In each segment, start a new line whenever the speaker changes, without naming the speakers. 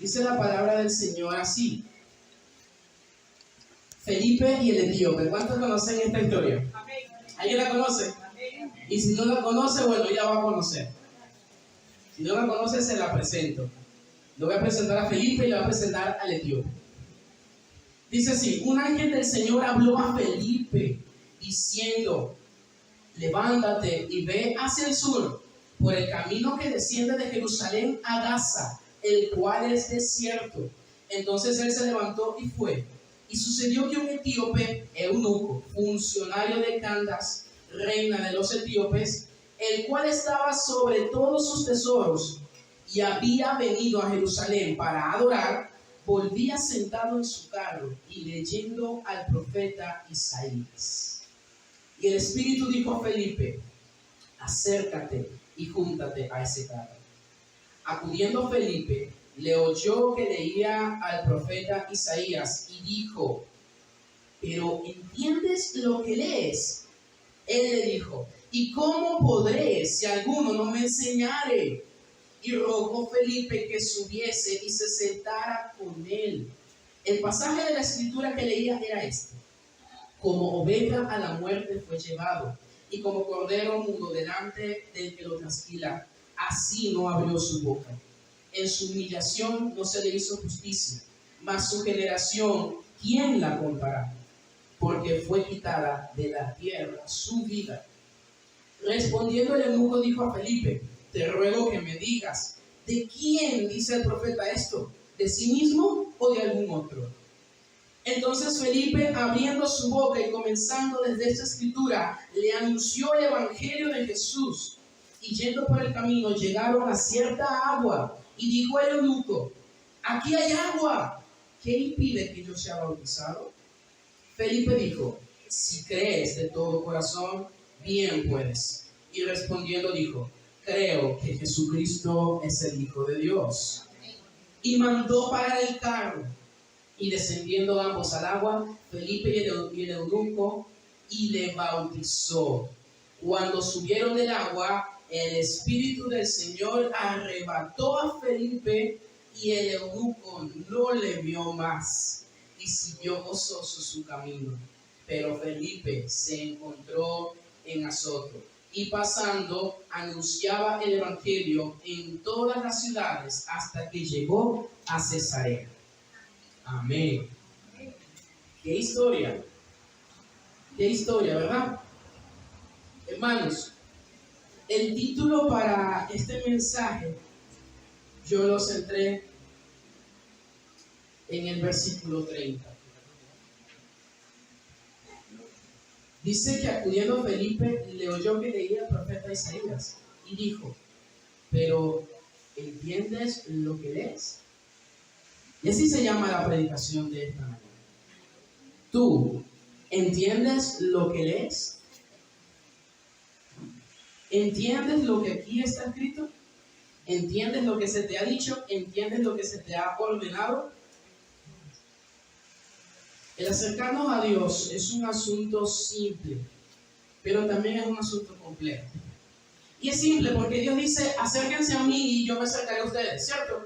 Dice la palabra del Señor así: Felipe y el etíope. ¿Cuántos conocen esta historia? ¿Alguien la conoce? Y si no la conoce, bueno, ya va a conocer. Si no la conoce, se la presento. Le voy a presentar a Felipe y le voy a presentar al etíope. Dice así: un ángel del Señor habló a Felipe diciendo: levántate y ve hacia el sur, por el camino que desciende de Jerusalén a Gaza, el cual es desierto. Entonces él se levantó y fue. Y sucedió que un etíope, eunuco, funcionario de Candace, reina de los etíopes, el cual estaba sobre todos sus tesoros y había venido a Jerusalén para adorar, volvía sentado en su carro y leyendo al profeta Isaías. Y el Espíritu dijo a Felipe: acércate y júntate a ese carro. Acudiendo Felipe, le oyó que leía al profeta Isaías y dijo: ¿pero entiendes lo que lees? Él le dijo: ¿y cómo podré si alguno no me enseñare? Y rogó Felipe que subiese y se sentara con él. El pasaje de la escritura que leía era este: como oveja a la muerte fue llevado, y como cordero mudo delante del que lo trasquila, así no abrió su boca. En su humillación no se le hizo justicia, mas su generación, ¿quién la contará? Porque fue quitada de la tierra su vida. Respondiendo el eunuco dijo a Felipe: te ruego que me digas, ¿de quién dice el profeta esto? ¿De sí mismo o de algún otro? Entonces Felipe, abriendo su boca y comenzando desde esta escritura, le anunció el evangelio de Jesús. Y yendo por el camino, llegaron a cierta agua. Y dijo el eunuco: aquí hay agua, ¿qué impide que yo sea bautizado? Felipe dijo: si crees de todo corazón, bien puedes. Y respondiendo dijo: creo que Jesucristo es el Hijo de Dios. Y mandó parar el carro. Y descendiendo ambos al agua, Felipe y el eunuco, y le bautizó. Cuando subieron del agua, el Espíritu del Señor arrebató a Felipe, y el eunuco no le vio más, y siguió gozoso su camino. Pero Felipe se encontró en Azoto, y pasando anunciaba el evangelio en todas las ciudades hasta que llegó a Cesarea. Amén. Qué historia, ¿verdad? Hermanos, el título para este mensaje yo lo centré en el versículo 30. Dice que acudiendo Felipe le oyó que leía el profeta Isaías y dijo: pero ¿entiendes lo que lees? Y así se llama la predicación de esta mañana. ¿Tú entiendes lo que lees? ¿Entiendes lo que aquí está escrito? ¿Entiendes lo que se te ha dicho? ¿Entiendes lo que se te ha ordenado? El acercarnos a Dios es un asunto simple, pero también es un asunto complejo. Y es simple porque Dios dice: acérquense a mí y yo me acercaré a ustedes, ¿cierto?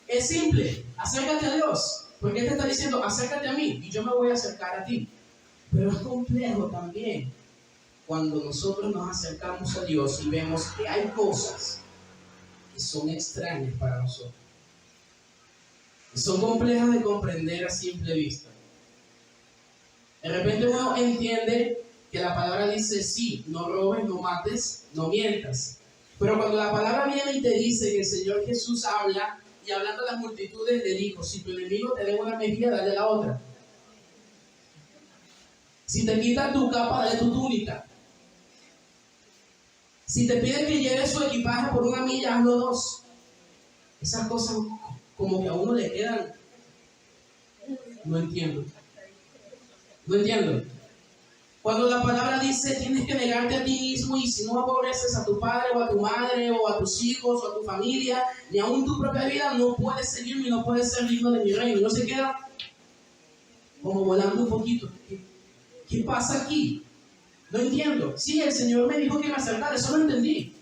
Es simple, acércate a Dios, porque Él te está diciendo: acércate a mí y yo me voy a acercar a ti. Pero es complejo también cuando nosotros nos acercamos a Dios y vemos que hay cosas que son extrañas para nosotros, que son complejas de comprender a simple vista. De repente uno entiende que la palabra dice: sí, no robes, no mates, no mientas. Pero cuando la palabra viene y te dice que el Señor Jesús habla, y hablando a las multitudes le dijo: si tu enemigo te dé una mejilla, dale la otra. Si te quita tu capa, dale tu túnica. Si te pide que lleves su equipaje por 1 milla, hazlo 2. Esas cosas como que a uno le quedan. No entiendo. Cuando la palabra dice: tienes que negarte a ti mismo, y si no aborreces a tu padre o a tu madre o a tus hijos o a tu familia, ni aún tu propia vida, no puedes seguirme y no puedes ser digno de mi reino. Y no se queda como volando un poquito. ¿Qué pasa aquí? No entiendo. Sí, el Señor me dijo que me acercara, eso lo entendí.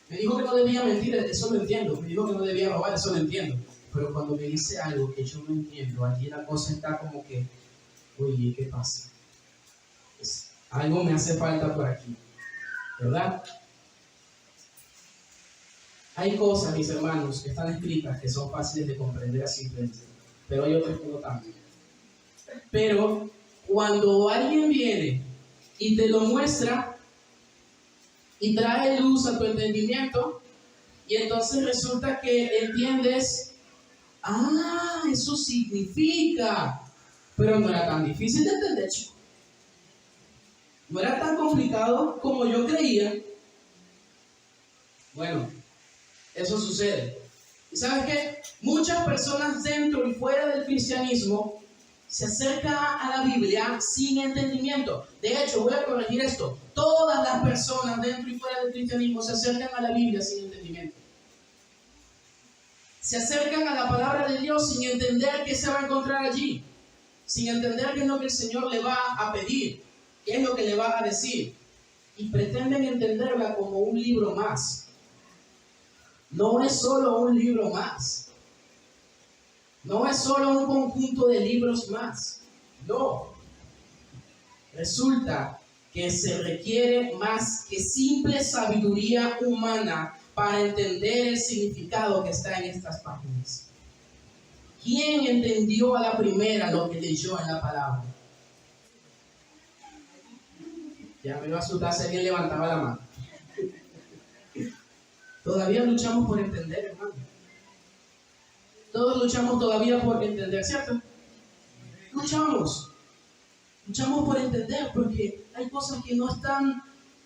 Me dijo que no debía mentir, eso lo entiendo. Me dijo que no debía robar, eso lo entiendo. pero cuando me dice algo que yo no entiendo, allí la cosa está como que, oye, ¿qué pasa? Algo me hace falta por aquí, ¿verdad? Hay cosas, mis hermanos, que están escritas que son fáciles de comprender a simple vista, pero hay otras que no tanto. Pero cuando alguien viene y te lo muestra y trae luz a tu entendimiento, y entonces resulta que entiendes, eso significa, pero no era tan difícil de entender, chico. No era tan complicado como yo creía. Bueno, eso sucede. ¿Y sabes qué? Muchas personas dentro y fuera del cristianismo se acercan a la Biblia sin entendimiento. De hecho, voy a corregir esto. Todas las personas dentro y fuera del cristianismo se acercan a la Biblia sin entendimiento. Se acercan a la palabra de Dios sin entender qué se va a encontrar allí. Sin entender qué es lo que el Señor le va a pedir. Qué es lo que le va a decir. Y pretenden entenderla como un libro más. No es solo un libro más. No es solo un conjunto de libros más. No. Resulta que se requiere más que simple sabiduría humana para entender el significado que está en estas páginas. ¿Quién entendió a la primera lo que leyó en la palabra? Ya me iba a asustar si alguien levantaba la mano. Todavía luchamos por entender, hermano. Todos luchamos todavía por entender, ¿cierto? Luchamos por entender, porque hay cosas que no están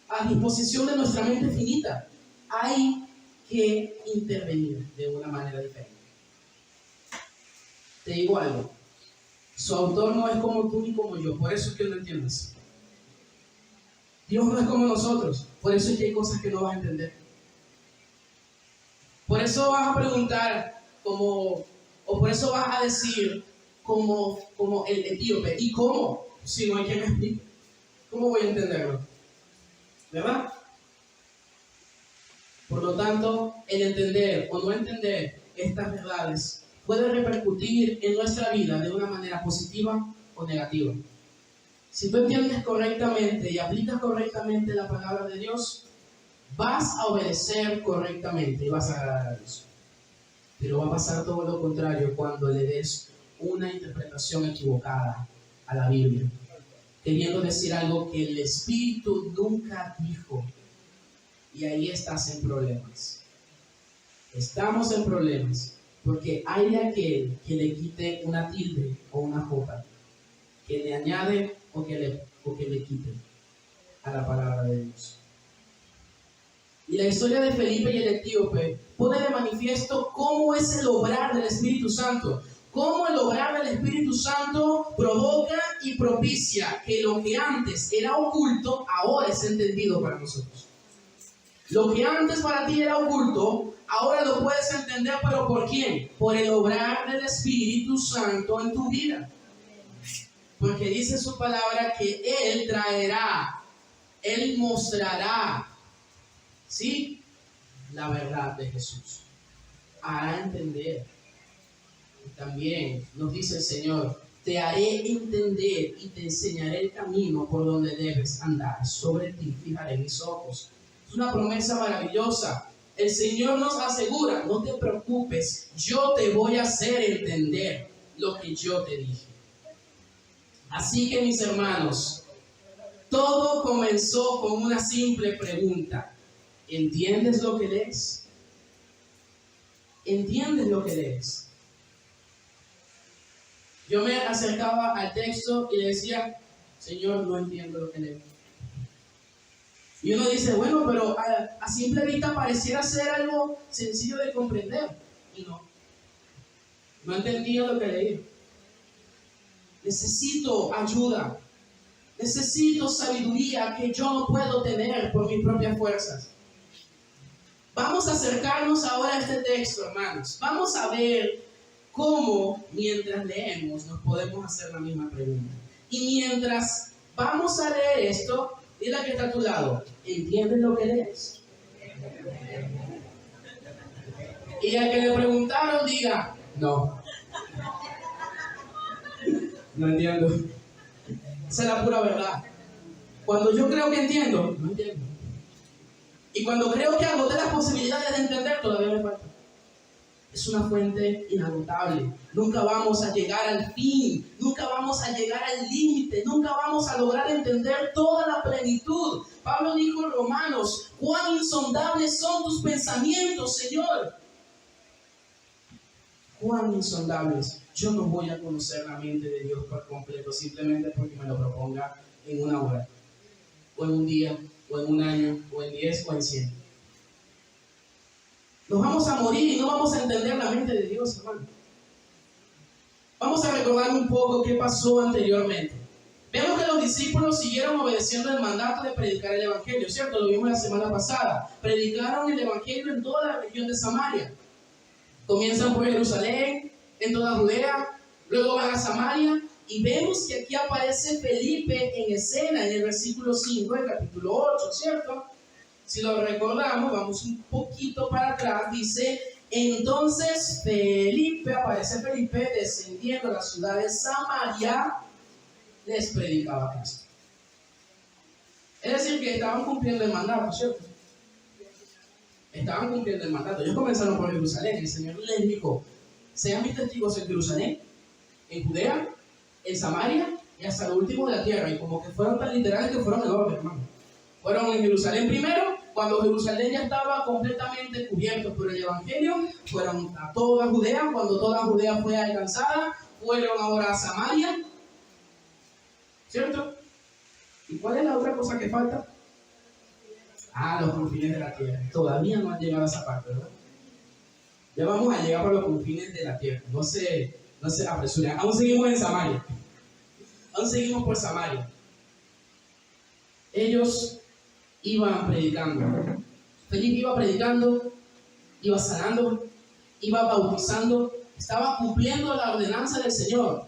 a disposición de nuestra mente finita. Hay que intervenir de una manera diferente. Te digo algo. Su autor no es como tú ni como yo, por eso es que no entiendes. Dios no es como nosotros, por eso es que hay cosas que no vas a entender. Por eso vas a preguntar o por eso vas a decir como el etíope. ¿Y cómo? Si no hay quien me explique. ¿Cómo voy a entenderlo? ¿Verdad? Por lo tanto, el entender o no entender estas verdades puede repercutir en nuestra vida de una manera positiva o negativa. Si tú entiendes correctamente y aplicas correctamente la palabra de Dios, vas a obedecer correctamente y vas a agradar a Dios. Pero va a pasar todo lo contrario cuando le des una interpretación equivocada a la Biblia, queriendo decir algo que el Espíritu nunca dijo. Y ahí estás en problemas. Estamos en problemas porque hay de aquel que le quite una tilde o una jota, que le añade o que le quite a la palabra de Dios. Y la historia de Felipe y el etíope pone de manifiesto cómo es el obrar del Espíritu Santo. Cómo el obrar del Espíritu Santo provoca y propicia que lo que antes era oculto, ahora es entendido para nosotros. Lo que antes para ti era oculto, ahora lo puedes entender, ¿pero por quién? Por el obrar del Espíritu Santo en tu vida. Porque dice su palabra que Él traerá, Él mostrará, ¿sí?, la verdad de Jesús. Hará entender. Y también nos dice el Señor: te haré entender y te enseñaré el camino por donde debes andar. Sobre ti fijaré mis ojos. Es una promesa maravillosa. El Señor nos asegura: no te preocupes, yo te voy a hacer entender lo que yo te dije. Así que, mis hermanos, todo comenzó con una simple pregunta: ¿entiendes lo que lees? ¿Entiendes lo que lees? Yo me acercaba al texto y le decía: Señor, no entiendo lo que leo. Y uno dice: bueno, pero a simple vista pareciera ser algo sencillo de comprender. Y no entendía lo que leía. Necesito ayuda. Necesito sabiduría que yo no puedo tener por mis propias fuerzas. Vamos a acercarnos ahora a este texto, hermanos. Vamos a ver cómo, mientras leemos, nos podemos hacer la misma pregunta. Y mientras vamos a leer esto, dile a que está a tu lado: ¿entiendes lo que lees? Y al que le preguntaron, diga: No. No entiendo. Esa es la pura verdad. Cuando yo creo que entiendo, no entiendo. Y cuando creo que agoté las posibilidades de entender, todavía me falta. Es una fuente inagotable. Nunca vamos a llegar al fin. Nunca vamos a llegar al límite. Nunca vamos a lograr entender toda la plenitud. Pablo dijo en Romanos: cuán insondables son tus pensamientos, Señor. Cuán insondables. Yo no voy a conocer la mente de Dios por completo simplemente porque me lo proponga en una hora, o en un día, o en un año, o en 10, o en 100. Nos vamos a morir y no vamos a entender la mente de Dios, hermano. Vamos a recordar un poco qué pasó anteriormente. Vemos que los discípulos siguieron obedeciendo el mandato de predicar el Evangelio, ¿cierto? Lo vimos la semana pasada. Predicaron el Evangelio en toda la región de Samaria. Comienzan por Jerusalén, en toda Judea, luego van a Samaria, y vemos que aquí aparece Felipe en escena en el versículo 5 del capítulo 8, ¿cierto? Si lo recordamos, vamos un poquito para atrás, dice: entonces aparece Felipe descendiendo a la ciudad de Samaria, les predicaba a Cristo. Es decir, que estaban cumpliendo el mandato, ¿cierto? Estaban cumpliendo el mandato. Ellos comenzaron por Jerusalén. El Señor les dijo: sean mis testigos en Jerusalén, en Judea, en Samaria y hasta lo último de la tierra. Y como que fueron tan literales que fueron enormes, hermano. Fueron en Jerusalén primero, cuando Jerusalén ya estaba completamente cubierto por el Evangelio. Fueron a toda Judea, cuando toda Judea fue alcanzada. Fueron ahora a Samaria, ¿cierto? ¿Y cuál es la otra cosa que falta? Los confines de la tierra. Todavía no han llegado a esa parte, ¿verdad? Ya vamos a llegar por los confines de la tierra. No se apresuren. Aún seguimos en Samaria. Aún seguimos por Samaria. Ellos iban predicando. Felipe iba predicando, iba sanando, iba bautizando, estaba cumpliendo la ordenanza del Señor.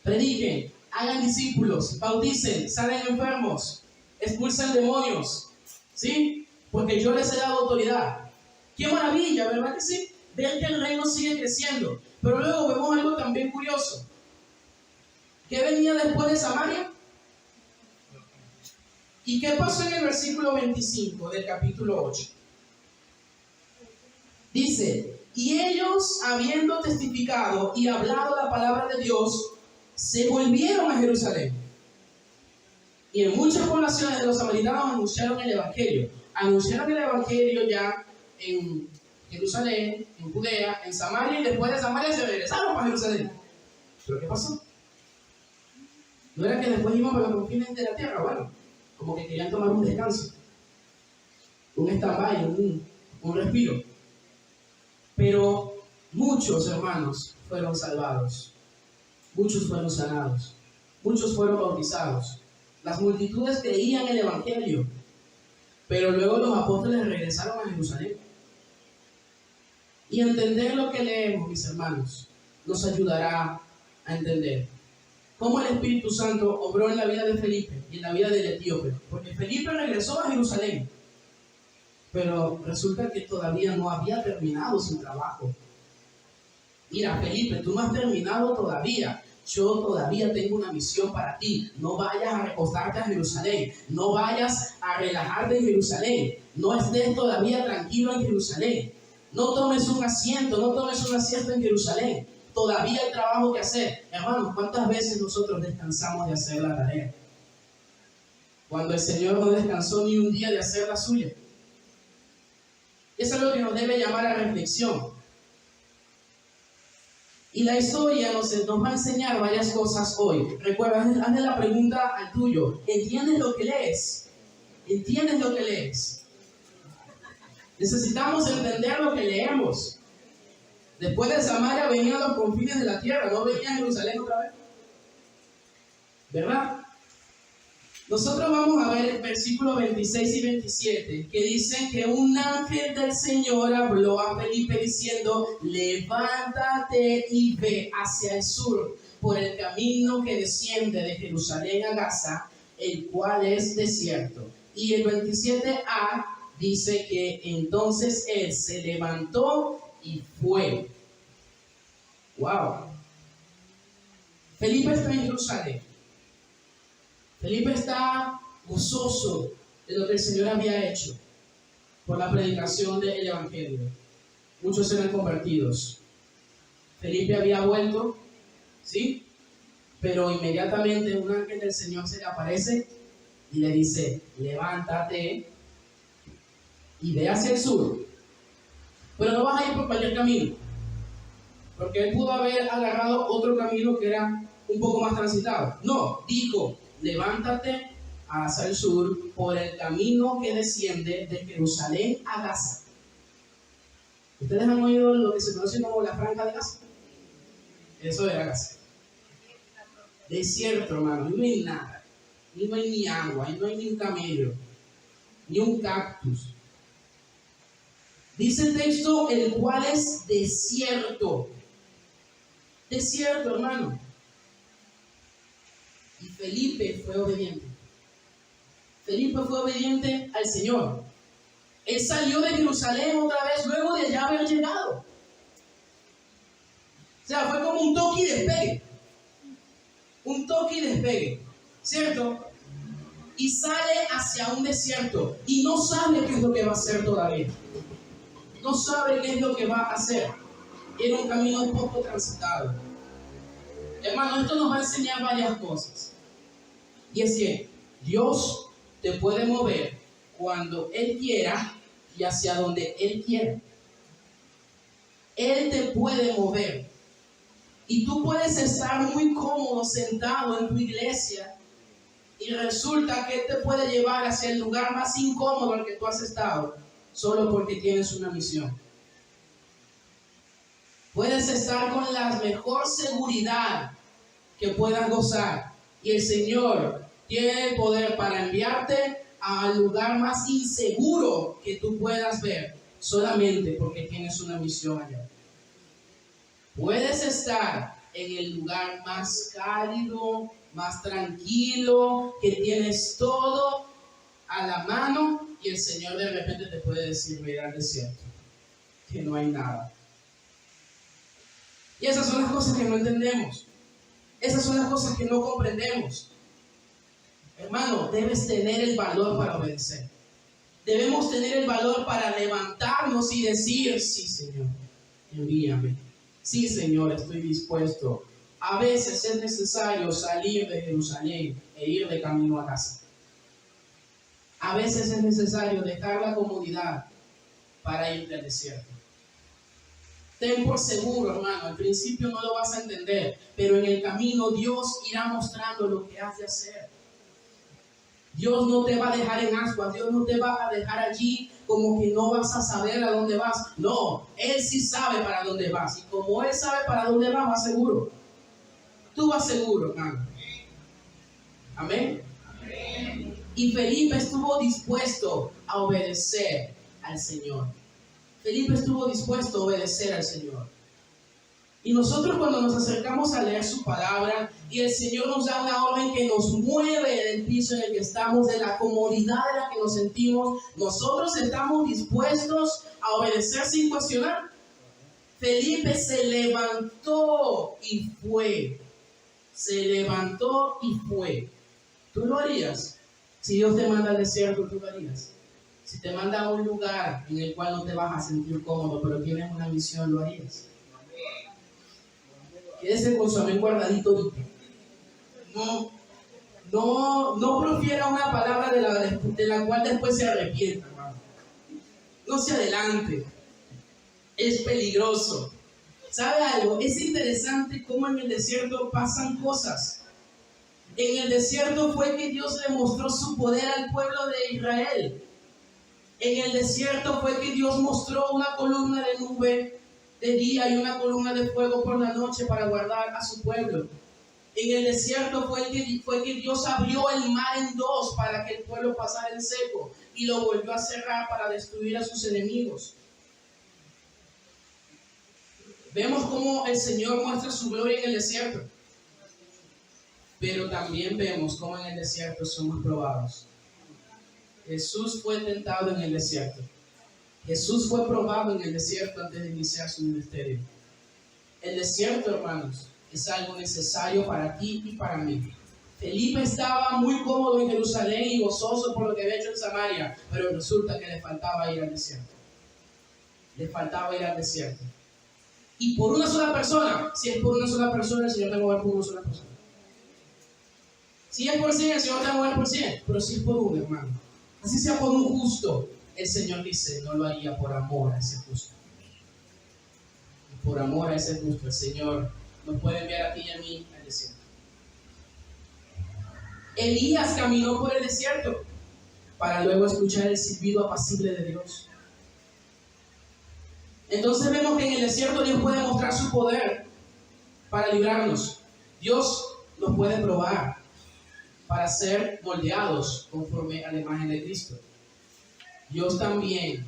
Prediquen, hagan discípulos, bauticen, sanen enfermos, expulsen demonios. ¿Sí? Porque yo les he dado autoridad. ¡Qué maravilla!, ¿verdad que sí? Ver que el reino sigue creciendo. Pero luego vemos algo también curioso. ¿Qué venía después de Samaria? ¿Y qué pasó en el versículo 25 del capítulo 8? Dice: y ellos, habiendo testificado y hablado la palabra de Dios, se volvieron a Jerusalén. Y en muchas poblaciones de los samaritanos anunciaron el Evangelio. Anunciaron el Evangelio ya en Jerusalén, en Judea, en Samaria, y después de Samaria se regresaron para Jerusalén. ¿Pero qué pasó? ¿No era que después iban para los confines de la tierra? Bueno, como que querían tomar un descanso, un stand-by, un respiro. Pero muchos hermanos fueron salvados, muchos fueron sanados, muchos fueron bautizados. Las multitudes creían el Evangelio, pero luego los apóstoles regresaron a Jerusalén. Y entender lo que leemos, mis hermanos, nos ayudará a entender cómo el Espíritu Santo obró en la vida de Felipe y en la vida del etíope. Porque Felipe regresó a Jerusalén, pero resulta que todavía no había terminado su trabajo. Mira, Felipe, tú no has terminado todavía. Yo todavía tengo una misión para ti. No vayas a recostarte a Jerusalén. No vayas a relajarte en Jerusalén. No estés todavía tranquilo en Jerusalén. No tomes un asiento, no tomes una siesta en Jerusalén. Todavía hay trabajo que hacer. Hermanos, ¿cuántas veces nosotros descansamos de hacer la tarea? Cuando el Señor no descansó ni un día de hacer la suya. Eso es lo que nos debe llamar a reflexión. Y la historia nos va a enseñar varias cosas hoy. Recuerda, hazle la pregunta al tuyo. ¿Entiendes lo que lees? ¿Entiendes lo que lees? Necesitamos entender lo que leemos. Después de Samaria venían los confines de la tierra, no venía a Jerusalén otra vez. ¿Verdad? Nosotros vamos a ver el versículo 26 y 27, que dicen que un ángel del Señor habló a Felipe diciendo: levántate y ve hacia el sur, por el camino que desciende de Jerusalén a Gaza, el cual es desierto. Y el 27a dice que entonces él se levantó y fue. Wow. Felipe está en Jerusalén. Felipe está gozoso de lo que el Señor había hecho por la predicación del Evangelio. Muchos eran convertidos. Felipe había vuelto, ¿sí? Pero inmediatamente un ángel del Señor se le aparece y le dice: levántate y ve hacia el sur. Pero no vas a ir por cualquier camino, porque él pudo haber agarrado otro camino que era un poco más transitado. No, dijo: levántate hacia el sur por el camino que desciende de Jerusalén a Gaza. ¿Ustedes han oído lo que se conoce como la Franja de Gaza? Eso era Gaza. Desierto, hermano, y no hay nada. Y no hay ni agua, y no hay ni un camello, ni un cactus. Dice el texto, el cual es desierto. Desierto, hermano. Y Felipe fue obediente. Felipe fue obediente al Señor. Él salió de Jerusalén otra vez luego de ya haber llegado. O sea, fue como un toque y despegue. Un toque y despegue, ¿cierto? Y sale hacia un desierto y no sabe qué es lo que va a hacer todavía. No sabe qué es lo que va a hacer. Era un camino un poco transitado. Hermano, esto nos va a enseñar varias cosas. Y es que Dios te puede mover cuando Él quiera y hacia donde Él quiera. Él te puede mover. Y tú puedes estar muy cómodo sentado en tu iglesia y resulta que Él te puede llevar hacia el lugar más incómodo al que tú has estado solo porque tienes una misión. Puedes estar con la mejor seguridad que puedas gozar y el Señor tiene el poder para enviarte al lugar más inseguro que tú puedas ver solamente porque tienes una misión allá. Puedes estar en el lugar más cálido, más tranquilo, que tienes todo a la mano y el Señor de repente te puede decir: mira al desierto, que no hay nada. Y esas son las cosas que no entendemos. Esas son las cosas que no comprendemos. Hermano, debes tener el valor para obedecer. Debemos tener el valor para levantarnos y decir: sí, Señor, envíame. Sí, Señor, estoy dispuesto. A veces es necesario salir de Jerusalén e ir de camino a casa. A veces es necesario dejar la comodidad para ir al desierto. Ten por seguro, hermano, al principio no lo vas a entender, pero en el camino Dios irá mostrando lo que has de hacer. Dios no te va a dejar en ascuas, Dios no te va a dejar allí como que no vas a saber a dónde vas. No, Él sí sabe para dónde vas. Y como Él sabe para dónde vas seguro. Tú vas seguro, hermano. Amén. Amén. Y Felipe estuvo dispuesto a obedecer al Señor. Felipe estuvo dispuesto a obedecer al Señor. Y nosotros cuando nos acercamos a leer su palabra y el Señor nos da una orden que nos mueve del piso en el que estamos, de la comodidad en la que nos sentimos, nosotros estamos dispuestos a obedecer sin cuestionar. Felipe se levantó y fue. Se levantó y fue. ¿Tú lo harías? Si Dios te manda al desierto, ¿tú lo harías? Si te manda a un lugar en el cual no te vas a sentir cómodo, pero tienes una misión, ¿lo harías? Quédese con su amén guardadito. No profiera una palabra de la cual después se arrepienta, hermano. No se adelante. Es peligroso. ¿Sabe algo? Es interesante cómo en el desierto pasan cosas. En el desierto fue que Dios le mostró su poder al pueblo de Israel. En el desierto fue que Dios mostró una columna de nube de día y una columna de fuego por la noche para guardar a su pueblo. En el desierto fue que Dios abrió el mar en dos para que el pueblo pasara en seco y lo volvió a cerrar para destruir a sus enemigos. Vemos cómo el Señor muestra su gloria en el desierto, pero también vemos cómo en el desierto somos probados. Jesús fue tentado en el desierto. Jesús fue probado en el desierto antes de iniciar su ministerio. El desierto, hermanos, es algo necesario para ti y para mí. Felipe estaba muy cómodo en Jerusalén y gozoso por lo que había hecho en Samaria, pero resulta que le faltaba ir al desierto. Le faltaba ir al desierto. Y por una sola persona, si es por una sola persona, el Señor te va a mover por una sola persona. Si es por 100, el Señor te va a mover por 100, pero si es por uno, hermano. Así sea por un justo, el Señor dice, no lo haría por amor a ese justo. Y por amor a ese justo, el Señor nos puede enviar a ti y a mí al desierto. Elías caminó por el desierto para luego escuchar el silbido apacible de Dios. Entonces vemos que en el desierto Dios puede mostrar su poder para librarnos. Dios nos puede probar para ser moldeados conforme a la imagen de Cristo. Dios también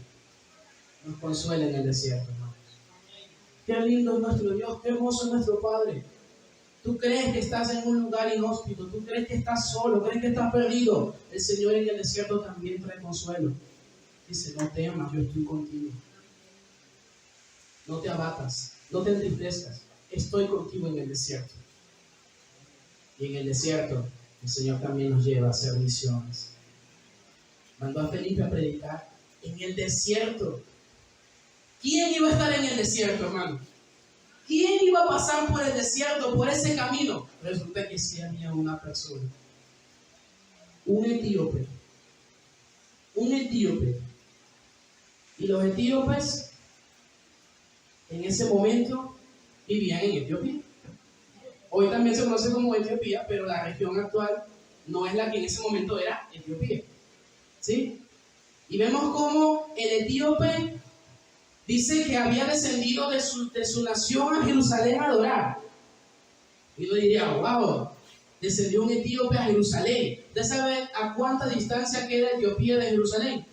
nos consuela en el desierto, hermanos. Qué lindo es nuestro Dios, qué hermoso es nuestro Padre. Tú crees que estás en un lugar inhóspito, tú crees que estás solo, crees que estás perdido. El Señor en el desierto también trae consuelo. Dice, no temas, yo estoy contigo. No te abatas, no te entristezcas. Estoy contigo en el desierto. Y en el desierto, el Señor también nos lleva a hacer misiones. Mandó a Felipe a predicar en el desierto. ¿Quién iba a estar en el desierto, hermano? ¿Quién iba a pasar por el desierto, por ese camino? Resulta que sí había una persona. Un etíope. Un etíope. Y los etíopes en ese momento vivían en Etiopía. Hoy también se conoce como Etiopía, pero la región actual no es la que en ese momento era Etiopía. ¿Sí? Y vemos cómo el etíope dice que había descendido de su nación a Jerusalén a adorar. Y uno diría, wow, descendió un etíope a Jerusalén. ¿Usted sabe a cuánta distancia queda Etiopía de Jerusalén?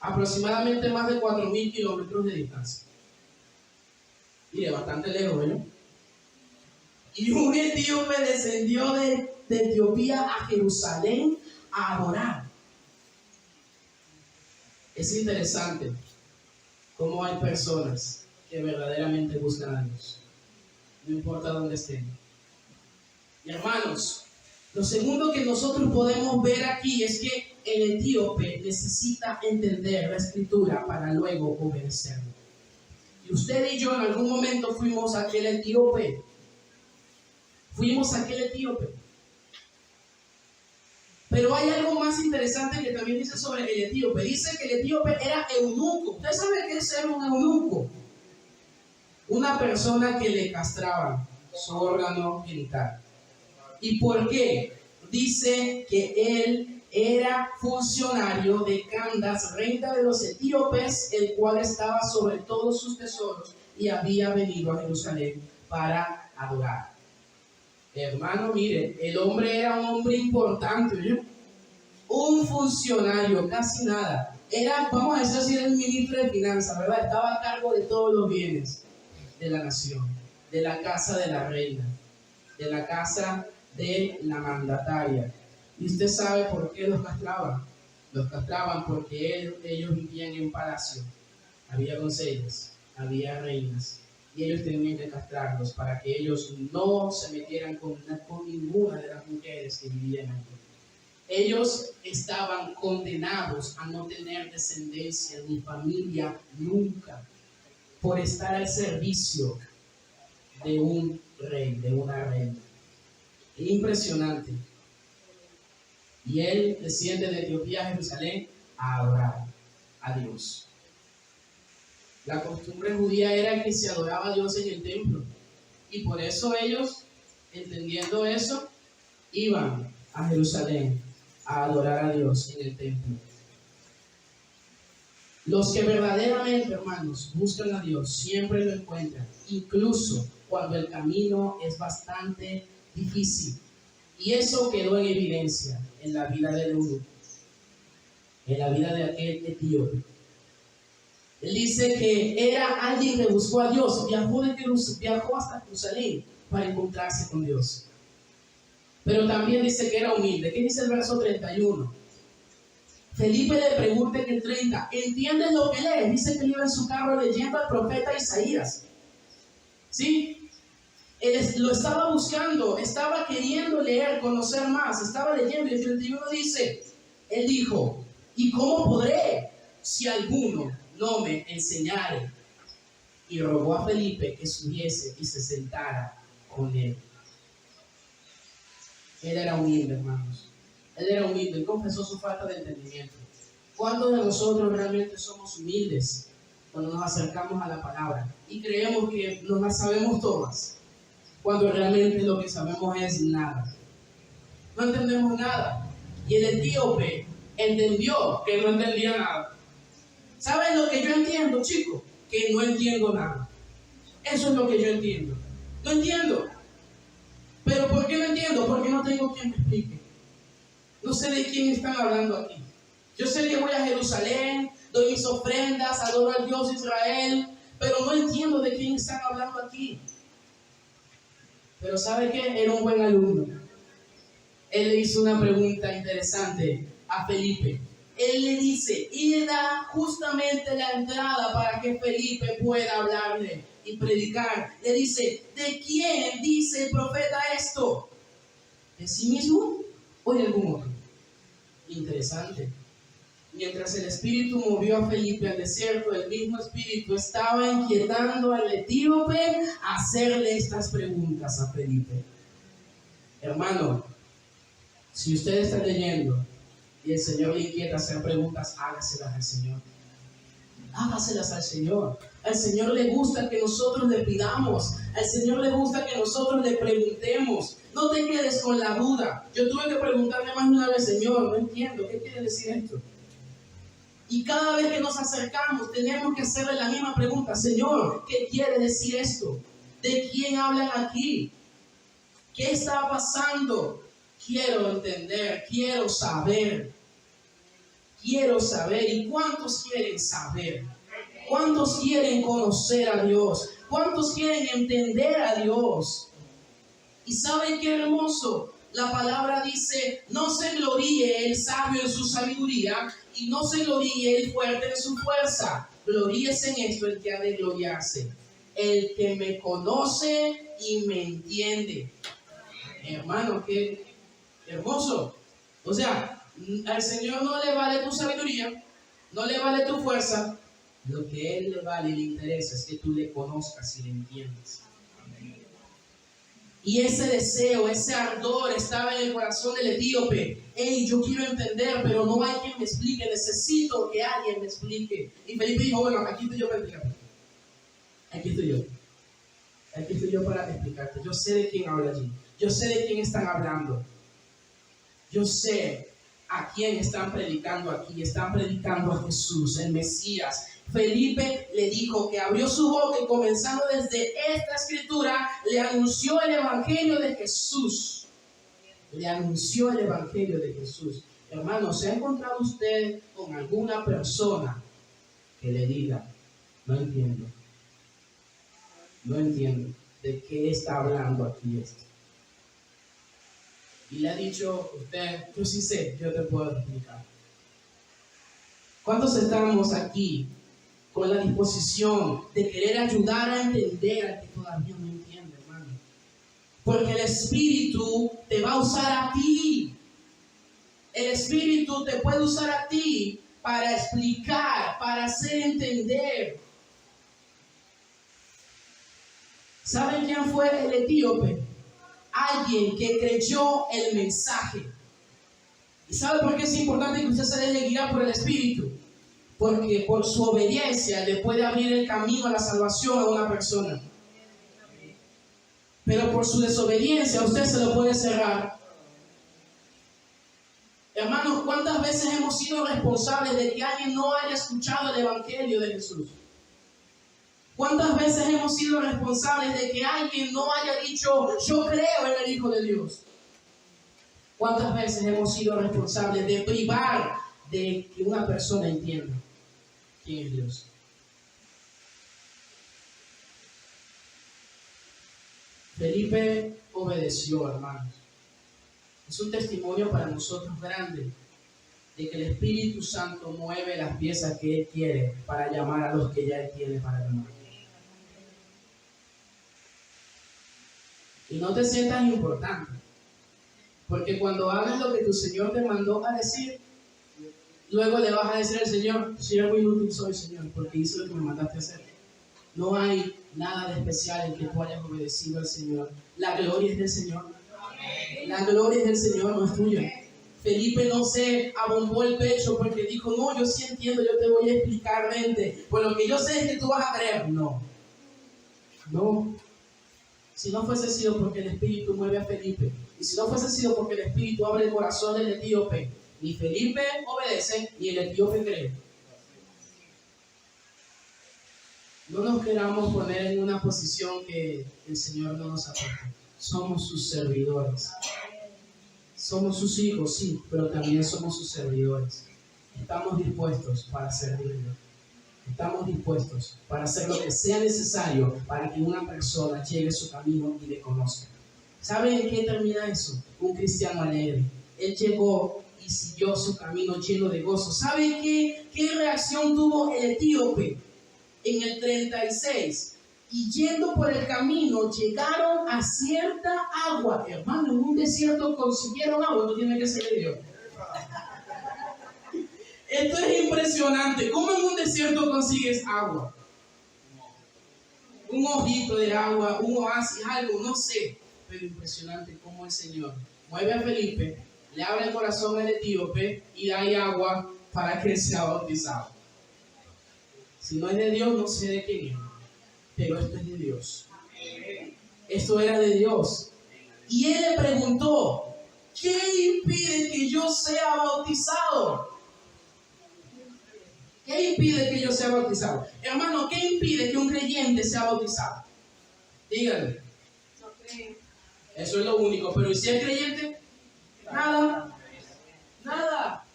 Aproximadamente más de 4.000 kilómetros de distancia. Mire, bastante lejos, ¿no? Y un etíope descendió de Etiopía a Jerusalén a adorar. Es interesante cómo hay personas que verdaderamente buscan a Dios, no importa dónde estén. Y hermanos, lo segundo que nosotros podemos ver aquí es que el etíope necesita entender la escritura para luego obedecerlo. Y usted y yo en algún momento fuimos aquel etíope. Pero hay algo más interesante que también dice sobre el etíope. Dice que el etíope era eunuco. ¿Usted sabe qué es ser un eunuco? Una persona que le castraba su órgano genital. ¿Y por qué? Dice que él era funcionario de Candace, reina de los etíopes, el cual estaba sobre todos sus tesoros y había venido a Jerusalén para adorar. Hermano, mire, el hombre era un hombre importante, ¿no? Un funcionario, casi nada. Era, vamos a decir así, el ministro de finanzas, ¿verdad? Estaba a cargo de todos los bienes de la nación, de la casa de la reina, de la casa de la mandataria. Y usted sabe por qué los castraban. Los castraban porque ellos vivían en palacio. Había doncellas, había reinas. Y ellos tenían que castrarlos para que ellos no se metieran con ninguna de las mujeres que vivían allí. Ellos estaban condenados a no tener descendencia ni familia nunca por estar al servicio de un rey, de una reina. Impresionante. Y él desciende de Etiopía a Jerusalén a adorar a Dios. La costumbre judía era que se adoraba a Dios en el templo. Y por eso ellos, entendiendo eso, iban a Jerusalén a adorar a Dios en el templo. Los que verdaderamente, hermanos, buscan a Dios siempre lo encuentran, incluso cuando el camino es bastante difícil. Y eso quedó en evidencia en la vida de eunuco, en la vida de aquel etíope. Él dice que era alguien que buscó a Dios, viajó hasta Jerusalén para encontrarse con Dios. Pero también dice que era humilde. ¿Qué dice el verso 31? Felipe le pregunta en el 30, ¿entiendes lo que lees? Dice que iba en su carro leyendo al profeta Isaías. ¿Sí? Él lo estaba buscando, estaba queriendo leer, conocer más, estaba leyendo, y el 31 dice, él dijo, ¿y cómo podré si alguno no me enseñare? Y rogó a Felipe que subiese y se sentara con él. Él era humilde, hermanos. Él era humilde, él confesó su falta de entendimiento. ¿Cuántos de nosotros realmente somos humildes cuando nos acercamos a la palabra y creemos que nos las sabemos todas, cuando realmente lo que sabemos es nada? No entendemos nada. Y el etíope entendió que no entendía nada. ¿Saben lo que yo entiendo, chicos? Que no entiendo nada. Eso es lo que yo entiendo. No entiendo. ¿Pero por qué no entiendo? Porque no tengo quien me explique. No sé de quién están hablando aquí. Yo sé que voy a Jerusalén, doy mis ofrendas, adoro al Dios de Israel, pero no entiendo de quién están hablando aquí. Pero ¿sabe qué? Era un buen alumno. Él le hizo una pregunta interesante a Felipe. Él le dice, y le da justamente la entrada para que Felipe pueda hablarle y predicar. Le dice, ¿de quién dice el profeta esto? ¿De sí mismo o de algún otro? Interesante. Mientras el Espíritu movió a Felipe al desierto, el mismo Espíritu estaba inquietando al etíope a hacerle estas preguntas a Felipe. Hermano, si usted está leyendo y el Señor le inquieta hacer preguntas, hágaselas al Señor. Hágaselas al Señor. Al Señor le gusta que nosotros le pidamos. Al Señor le gusta que nosotros le preguntemos. No te quedes con la duda. Yo tuve que preguntarle más de una vez, Señor, no entiendo, ¿qué quiere decir esto? Y cada vez que nos acercamos, tenemos que hacerle la misma pregunta, Señor, ¿qué quiere decir esto? ¿De quién hablan aquí? ¿Qué está pasando? Quiero entender, quiero saber. Quiero saber. ¿Y cuántos quieren saber? ¿Cuántos quieren conocer a Dios? ¿Cuántos quieren entender a Dios? ¿Y saben qué hermoso? La palabra dice, no se gloríe el sabio en su sabiduría y no se gloríe el fuerte en su fuerza. Gloríese en esto el que ha de gloriarse. El que me conoce y me entiende. Hermano, qué hermoso. O sea, al Señor no le vale tu sabiduría, no le vale tu fuerza. Lo que a Él le vale y le interesa es que tú le conozcas y le entiendas. Y ese deseo, ese ardor estaba en el corazón del etíope. Hey, yo quiero entender, pero no hay quien me explique. Necesito que alguien me explique. Y Felipe dijo, bueno, aquí estoy yo para explicarte. Aquí estoy yo. Aquí estoy yo para explicarte. Yo sé de quién habla allí. Yo sé de quién están hablando. Yo sé a quién están predicando aquí. Están predicando a Jesús, el Mesías. Felipe le dijo que abrió su boca y comenzando desde esta escritura le anunció el evangelio de Jesús. Le anunció el evangelio de Jesús. Hermano, ¿se ha encontrado usted con alguna persona que le diga, no entiendo de qué está hablando aquí esto? Y le ha dicho usted, yo sí sé, yo te puedo explicar. ¿Cuántos estamos aquí con la disposición de querer ayudar a entender al que todavía no entiende, hermano? Porque el Espíritu te va a usar a ti. El Espíritu te puede usar a ti para explicar, para hacer entender. ¿Saben quién fue el etíope? Alguien que creyó el mensaje. ¿Y sabe por qué es importante que usted se deje guiar por el Espíritu? Porque por su obediencia le puede abrir el camino a la salvación a una persona. Pero por su desobediencia a usted se lo puede cerrar. Hermanos, ¿cuántas veces hemos sido responsables de que alguien no haya escuchado el Evangelio de Jesús? ¿Cuántas veces hemos sido responsables de que alguien no haya dicho, yo creo en el Hijo de Dios? ¿Cuántas veces hemos sido responsables de privar de que una persona entienda quién es Dios? Felipe obedeció, hermanos. Es un testimonio para nosotros grande de que el Espíritu Santo mueve las piezas que Él quiere para llamar a los que ya Él tiene para llamar. Y no te sientas importante. Porque cuando hagas lo que tu Señor te mandó a decir, luego le vas a decir al Señor, siervo inútil soy, Señor, porque hice lo que me mandaste a hacer. No hay nada de especial en que tú hayas obedecido al Señor. La gloria es del Señor. La gloria es del Señor, no es tuya. Felipe no se abombó el pecho porque dijo, no, yo sí entiendo, yo te voy a explicar, mente. Pues lo que yo sé es que tú vas a creer. No. No. Si no fuese sido porque el Espíritu mueve a Felipe, y si no fuese sido porque el Espíritu abre el corazón del etíope, ni Felipe obedece, ni el etíope cree. No nos queramos poner en una posición que el Señor no nos aporta. Somos sus servidores. Somos sus hijos, sí, pero también somos sus servidores. Estamos dispuestos para servirlo. Estamos dispuestos para hacer lo que sea necesario para que una persona llegue a su camino y le conozca. ¿Saben en qué termina eso? Un cristiano alegre. Él llegó y siguió su camino lleno de gozo. ¿Saben qué reacción tuvo el etíope? En el 36, y yendo por el camino, llegaron a cierta agua. Hermano, en un desierto consiguieron agua. Esto tiene que ser de Dios. Esto es impresionante. ¿Cómo en un desierto consigues agua? Un ojito de agua, un oasis, algo, no sé. Pero impresionante cómo el Señor mueve a Felipe, le abre el corazón al etíope y da ahí agua para que él sea bautizado. Si no es de Dios, no sé de quién es. Pero esto es de Dios. Esto era de Dios. Y él le preguntó, ¿qué impide que yo sea bautizado? ¿Qué impide que yo sea bautizado? Hermano, ¿qué impide que un creyente sea bautizado? Díganme.
No creo.
Eso es lo único. Pero ¿y si es creyente? Nada. Nada.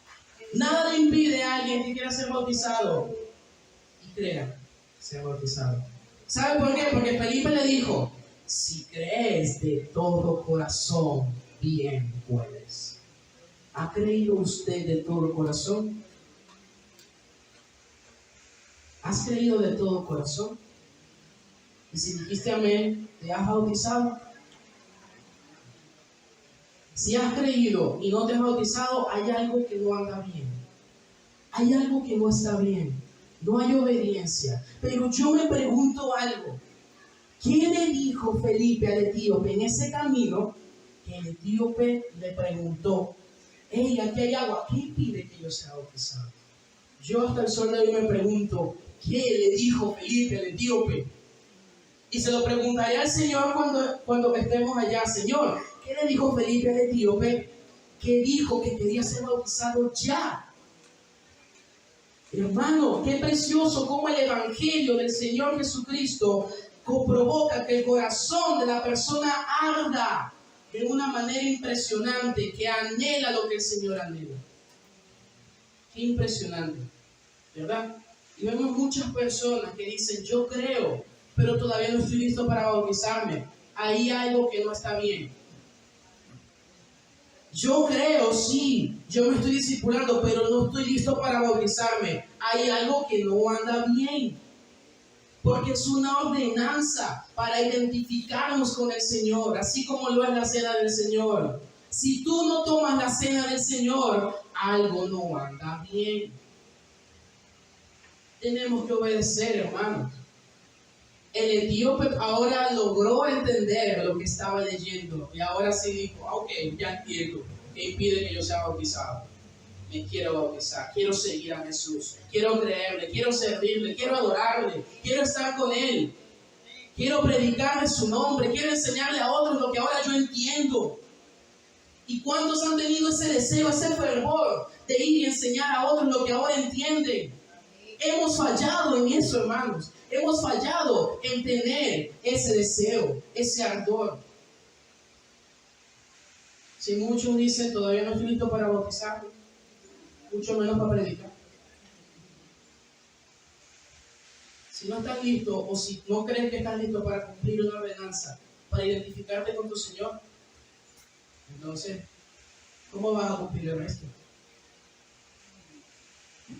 Nada le impide a alguien que quiera ser bautizado y crea ser bautizado. ¿Sabe por qué? Porque Felipe le dijo, si crees de todo corazón, bien puedes. ¿Ha creído usted de todo corazón? ¿Has creído de todo corazón? Y si dijiste amén, ¿te has bautizado? Si has creído y no te has bautizado, hay algo que no anda bien. Hay algo que no está bien. No hay obediencia. Pero yo me pregunto algo. ¿Qué le dijo Felipe al etíope en ese camino? Que el etíope le preguntó, hey, aquí hay agua, ¿qué impide que yo sea bautizado? Yo hasta el sol de hoy me pregunto, ¿qué le dijo Felipe al etíope? Y se lo preguntaré al Señor cuando estemos allá. Señor, ¿qué le dijo Felipe al etíope? Que dijo que quería ser bautizado ya. Hermano, qué precioso cómo el Evangelio del Señor Jesucristo provoca que el corazón de la persona arda de una manera impresionante, que anhela lo que el Señor anhela. Qué impresionante, ¿verdad? Y vemos muchas personas que dicen, yo creo, pero todavía no estoy listo para bautizarme. Ahí hay algo que no está bien. Yo creo, sí, yo me estoy discipulando, pero no estoy listo para bautizarme. Hay algo que no anda bien. Porque es una ordenanza para identificarnos con el Señor, así como lo es la cena del Señor. Si tú no tomas la cena del Señor, algo no anda bien. Tenemos que obedecer, hermanos. El etíope ahora logró entender lo que estaba leyendo y ahora sí dijo, ok, ya entiendo qué impide que yo sea bautizado. Me quiero bautizar, quiero seguir a Jesús, quiero creerle, quiero servirle, quiero adorarle, quiero estar con Él, quiero predicarle su nombre, quiero enseñarle a otros lo que ahora yo entiendo. ¿Y cuántos han tenido ese deseo, ese fervor de ir y enseñar a otros lo que ahora entienden? Hemos fallado en eso, hermanos. Hemos fallado en tener ese deseo, ese ardor. Si muchos dicen, todavía no estoy listo para bautizarme, mucho menos para predicar. Si no estás listo o si no crees que estás listo para cumplir una ordenanza, para identificarte con tu Señor, entonces, ¿cómo vas a cumplir el resto?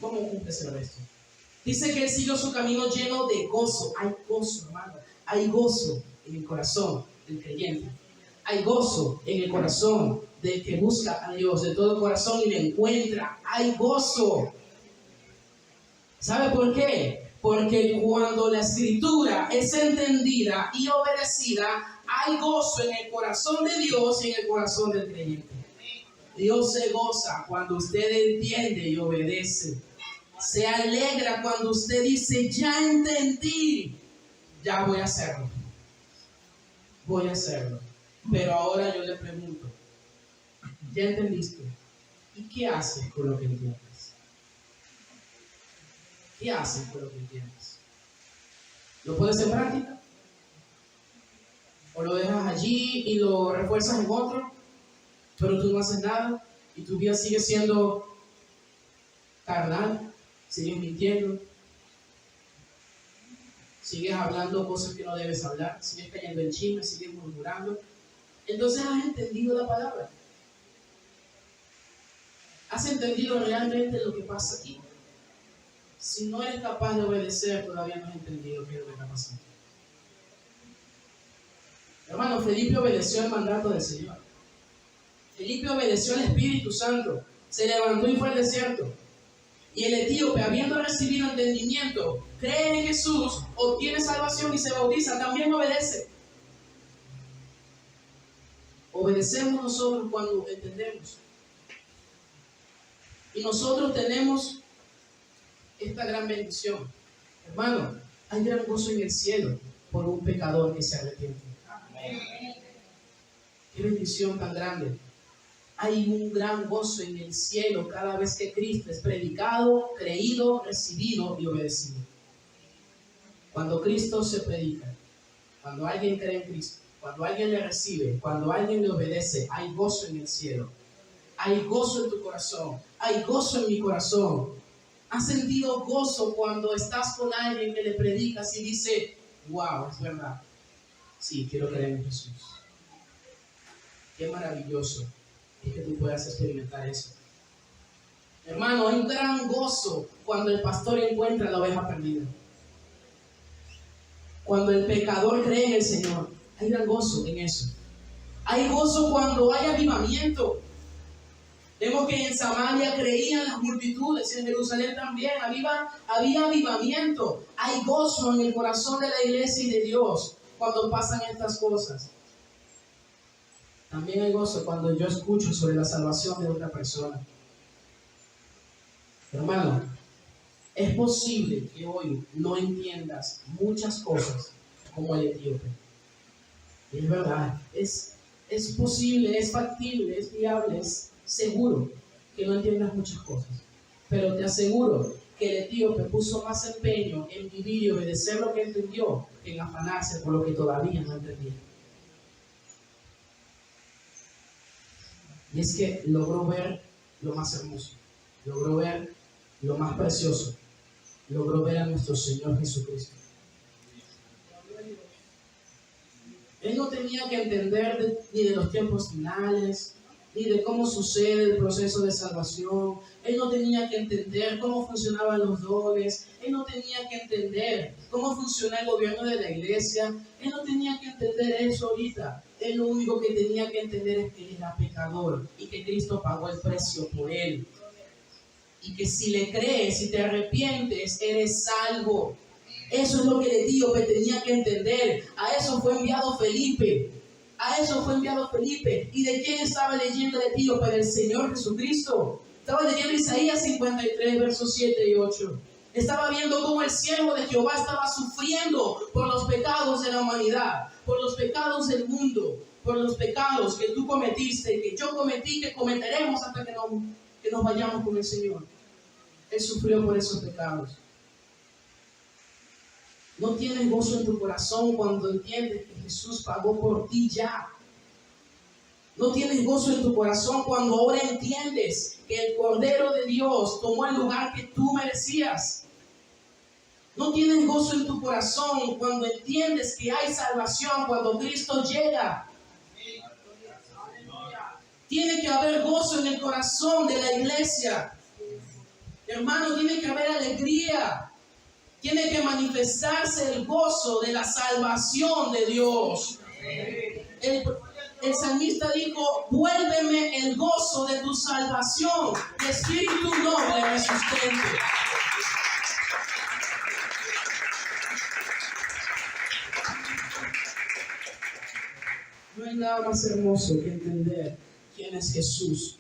¿Cómo cumples el resto? Dice que él siguió su camino lleno de gozo. Hay gozo, hermano. Hay gozo en el corazón del creyente. Hay gozo en el corazón del que busca a Dios de todo corazón y le encuentra. Hay gozo. ¿Sabe por qué? Porque cuando la escritura es entendida y obedecida, hay gozo en el corazón de Dios y en el corazón del creyente. Dios se goza cuando usted entiende y obedece. Se alegra cuando usted dice, ya entendí, ya voy a hacerlo. Voy a hacerlo. Pero ahora yo le pregunto, ¿ya entendiste? ¿Y qué haces con lo que entiendes? ¿Qué haces con lo que entiendes? ¿Lo pones en práctica? ¿O lo dejas allí y lo refuerzas en otro? Pero tú no haces nada y tu vida sigue siendo carnal, sigues mintiendo, sigues hablando cosas que no debes hablar, sigues cayendo en chismes, sigues murmurando. Entonces has entendido la palabra. ¿Has entendido realmente lo que pasa aquí? Si no eres capaz de obedecer, todavía no has entendido qué es lo que está pasando. Hermano, Felipe obedeció el mandato del Señor. Felipe obedeció al Espíritu Santo. Se levantó y fue al desierto. Y el etíope, habiendo recibido entendimiento, cree en Jesús, obtiene salvación y se bautiza, también obedece. Obedecemos nosotros cuando entendemos. Y nosotros tenemos esta gran bendición. Hermano, hay gran gozo en el cielo por un pecador que se arrepiente. Qué bendición tan grande. Hay un gran gozo en el cielo cada vez que Cristo es predicado, creído, recibido y obedecido. Cuando Cristo se predica, cuando alguien cree en Cristo, cuando alguien le recibe, cuando alguien le obedece, hay gozo en el cielo. Hay gozo en tu corazón, hay gozo en mi corazón. ¿Has sentido gozo cuando estás con alguien que le predicas y dice, wow, es verdad? Sí, quiero creer en Jesús. Qué maravilloso es que tú puedas experimentar eso. Hermano, hay un gran gozo cuando el pastor encuentra la oveja perdida. Cuando el pecador cree en el Señor, hay gran gozo en eso. Hay gozo cuando hay avivamiento. Vemos que en Samaria creían las multitudes, en Jerusalén también había avivamiento. Hay gozo en el corazón de la iglesia y de Dios cuando pasan estas cosas. También hay gozo cuando yo escucho sobre la salvación de otra persona. Hermano, es posible que hoy no entiendas muchas cosas como el etíope. Es verdad, es posible, es factible, es viable, es seguro que no entiendas muchas cosas, pero te aseguro que el etíope puso más empeño en vivir y obedecer lo que entendió que en afanarse por lo que todavía no entendía. Y es que logró ver lo más hermoso, logró ver lo más precioso, logró ver a nuestro Señor Jesucristo. Él no tenía que entender ni de los tiempos finales, ni de cómo sucede el proceso de salvación. Él no tenía que entender cómo funcionaban los dones. Él no tenía que entender cómo funciona el gobierno de la iglesia. Él no tenía que entender eso ahorita. Él lo único que tenía que entender es que él era pecador y que Cristo pagó el precio por él. Y que si le crees, si te arrepientes, eres salvo. Eso es lo que el etíope tenía que entender. A eso fue enviado Felipe. A eso fue enviado Felipe. ¿Y de quién estaba leyendo el etíope? Del Señor Jesucristo. Estaba leyendo Isaías 53, versos 7 y 8. Estaba viendo cómo el siervo de Jehová estaba sufriendo por los pecados de la humanidad, por los pecados del mundo, por los pecados que tú cometiste, que yo cometí, que cometeremos hasta que nos vayamos con el Señor. Él sufrió por esos pecados. No tienes gozo en tu corazón cuando entiendes que Jesús pagó por ti ya. No tienes gozo en tu corazón cuando ahora entiendes que el Cordero de Dios tomó el lugar que tú merecías. No tienes gozo en tu corazón cuando entiendes que hay salvación cuando Cristo llega. Tiene que haber gozo en el corazón de la iglesia. Hermano, tiene que haber alegría. Tiene que manifestarse el gozo de la salvación de Dios. El el salmista dijo: vuélveme el gozo de tu salvación, el espíritu noble me sustente. No hay nada más hermoso que entender quién es Jesús.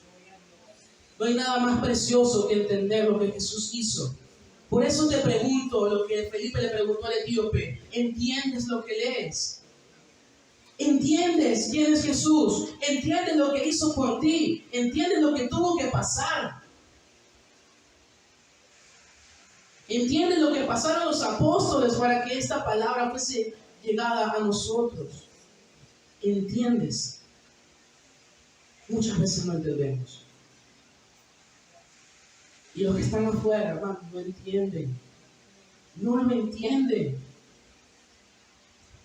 No hay nada más precioso que entender lo que Jesús hizo. Por eso te pregunto lo que Felipe le preguntó al etíope: ¿entiendes lo que lees? ¿Entiendes quién es Jesús? ¿Entiendes lo que hizo por ti? ¿Entiendes lo que tuvo que pasar? ¿Entiendes lo que pasaron los apóstoles para que esta palabra fuese llegada a nosotros? ¿Entiendes? Muchas veces no entendemos. Y los que están afuera, hermanos, no entienden. No lo entienden.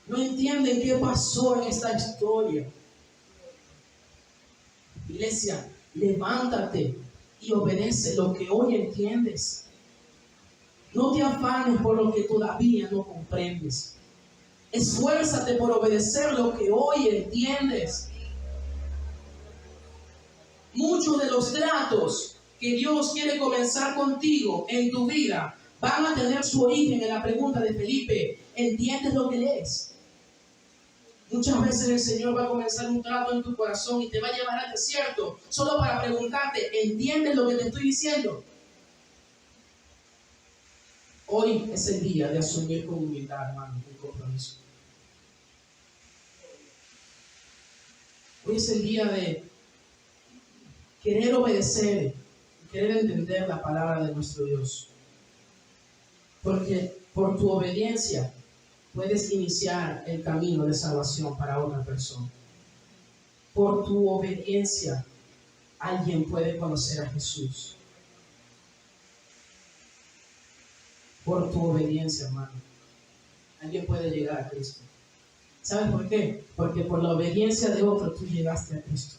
No entienden qué pasó en esta historia. Iglesia, levántate y obedece lo que hoy entiendes. No te afanes por lo que todavía no comprendes. Esfuérzate por obedecer lo que hoy entiendes. Muchos de los tratos que Dios quiere comenzar contigo en tu vida van a tener su origen en la pregunta de Felipe: ¿entiendes lo que lees? Muchas veces el Señor va a comenzar un trato en tu corazón y te va a llevar al desierto solo para preguntarte: ¿entiendes lo que te estoy diciendo? Hoy es el día de asumir con humildad, hermano, un compromiso. Hoy es el día de querer obedecer, querer entender la palabra de nuestro Dios. Porque por tu obediencia puedes iniciar el camino de salvación para otra persona. Por tu obediencia alguien puede conocer a Jesús. Por tu obediencia, hermano, alguien puede llegar a Cristo. ¿Sabes por qué? Porque por la obediencia de otro tú llegaste a Cristo.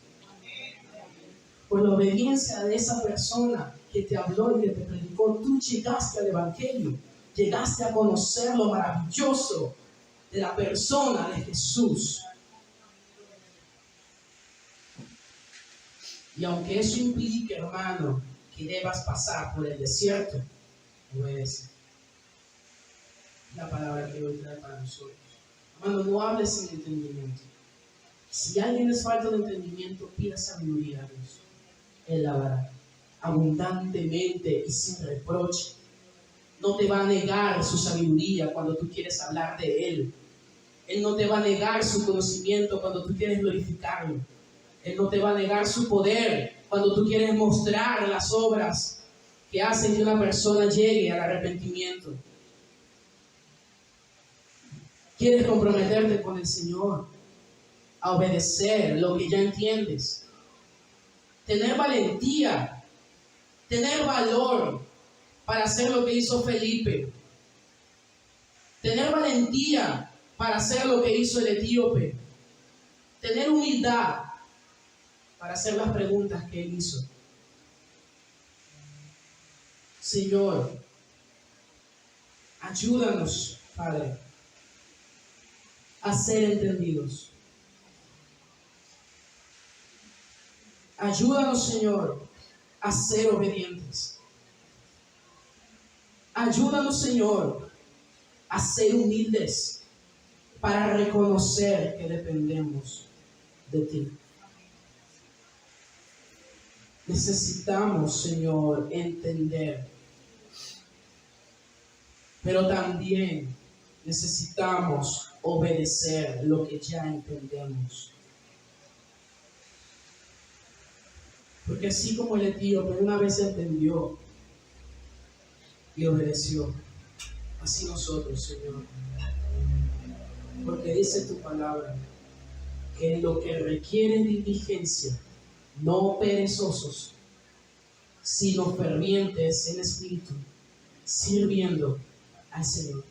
Por la obediencia de esa persona que te habló y que te predicó, tú llegaste al Evangelio. Llegaste a conocer lo maravilloso de la persona de Jesús. Y aunque eso implique, hermano, que debas pasar por el desierto, obedece. La palabra que hoy trae para nosotros. Hermano, no hables sin entendimiento. Si alguien es falta de entendimiento, pida sabiduría a Dios. Él la dará abundantemente y sin reproche. No te va a negar su sabiduría cuando tú quieres hablar de Él. Él no te va a negar su conocimiento cuando tú quieres glorificarlo. Él no te va a negar su poder cuando tú quieres mostrar las obras que hacen que una persona llegue al arrepentimiento. ¿Quieres comprometerte con el Señor? A obedecer lo que ya entiendes. Tener valentía, tener valor para hacer lo que hizo Felipe. Tener valentía para hacer lo que hizo el etíope. Tener humildad para hacer las preguntas que él hizo. Señor, ayúdanos, Padre, a ser entendidos. Ayúdanos, Señor, a ser obedientes. Ayúdanos, Señor, a ser humildes para reconocer que dependemos de ti. Necesitamos, Señor, entender, pero también necesitamos obedecer lo que ya entendemos. Porque así como el etíope una vez entendió y obedeció, así nosotros, Señor. Porque dice tu palabra que en lo que requiere diligencia, no perezosos, sino fervientes en espíritu, sirviendo al Señor.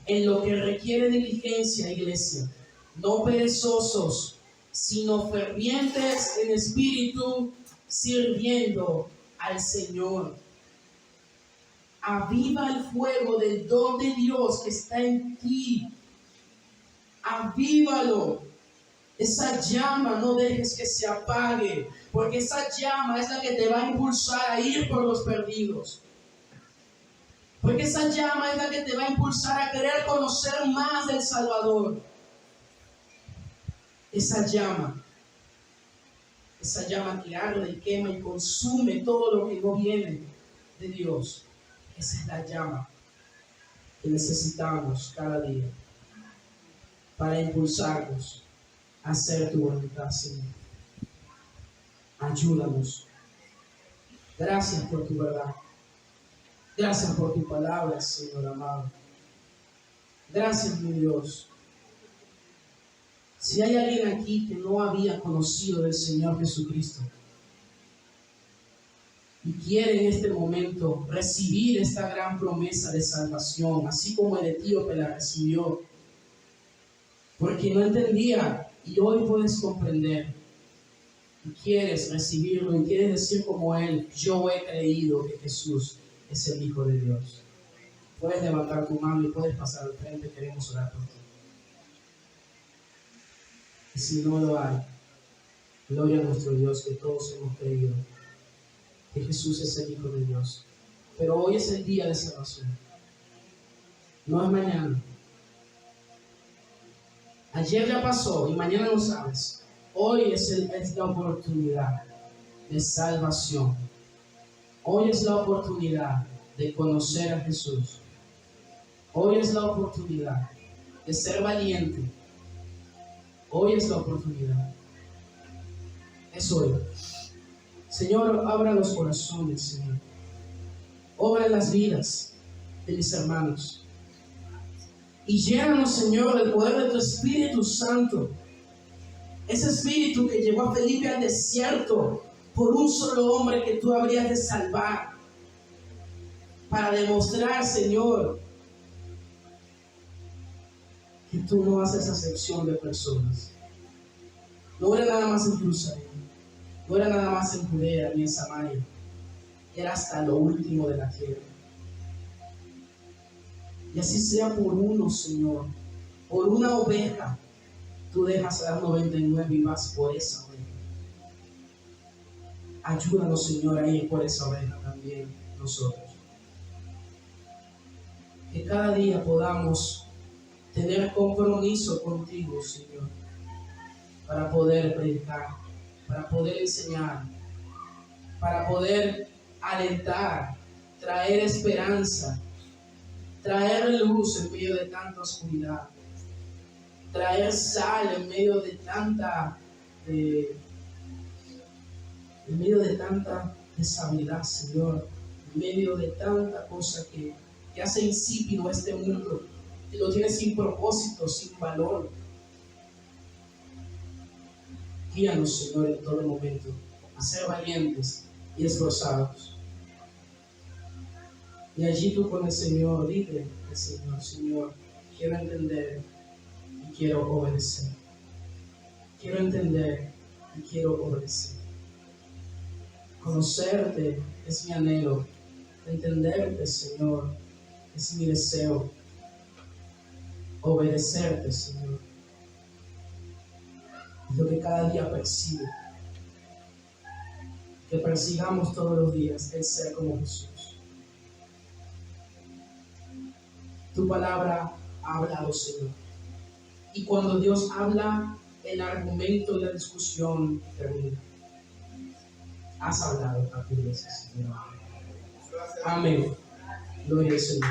En lo que requiere diligencia, iglesia, no perezosos, sino fervientes en espíritu, sirviendo al Señor. Aviva el fuego del don de Dios que está en ti. Avívalo. Esa llama no dejes que se apague, porque esa llama es la que te va a impulsar a ir por los perdidos. Porque esa llama es la que te va a impulsar a querer conocer más del Salvador. Esa llama que arde y quema y consume todo lo que no viene de Dios. Esa es la llama que necesitamos cada día para impulsarnos a hacer tu voluntad, Señor. Ayúdanos. Gracias por tu verdad. Gracias por tu palabra, Señor amado. Gracias, mi Dios. Si hay alguien aquí que no había conocido del Señor Jesucristo y quiere en este momento recibir esta gran promesa de salvación, así como el etíope la recibió, porque no entendía y hoy puedes comprender y quieres recibirlo y quieres decir como él: yo he creído que Jesús es el Hijo de Dios. Puedes levantar tu mano y puedes pasar al frente. Queremos orar por ti. Y si no lo hay, gloria a nuestro Dios, que todos hemos creído que Jesús es el Hijo de Dios. Pero hoy es el día de salvación. No es mañana. Ayer ya pasó y mañana no sabes. Hoy es la oportunidad de salvación. Hoy es la oportunidad de conocer a Jesús. Hoy es la oportunidad de ser valiente. Hoy es la oportunidad. Es hoy. Señor, abra los corazones, Señor. Obra en las vidas de mis hermanos. Y llénanos, Señor, del poder de tu Espíritu Santo. Ese Espíritu que llevó a Felipe al desierto por un solo hombre que tú habrías de salvar. Para demostrar, Señor, que tú no haces acepción de personas. No era nada más en Jerusalén, no era nada más en Judea ni en Samaria, era hasta lo último de la tierra. Y así sea por uno, Señor, por una oveja, tú dejas a las 99 y vas por esa oveja. Ayúdanos, Señor, a ir por esa oveja también nosotros. Que cada día podamos tener compromiso contigo, Señor, para poder predicar, para poder enseñar, para poder alentar, traer esperanza, traer luz en medio de tanta oscuridad, traer sal en medio de tanta deshabilidad, Señor, en medio de tanta cosa que hace insípido este mundo, que lo tiene sin propósito, sin valor. Guíanos, Señor, en todo momento a ser valientes y esforzados. Y allí tú con el Señor, dile al Señor: Señor, quiero entender y quiero obedecer. Quiero entender y quiero obedecer. Conocerte es mi anhelo. Entenderte, Señor, es mi deseo. Obedecerte, Señor, es lo que cada día persigo. Que persigamos todos los días el ser como Jesús. Tu palabra ha hablado, Señor. Y cuando Dios habla, el argumento y la discusión termina. Has hablado a tu iglesia, Señor. Amén. Gloria al Señor.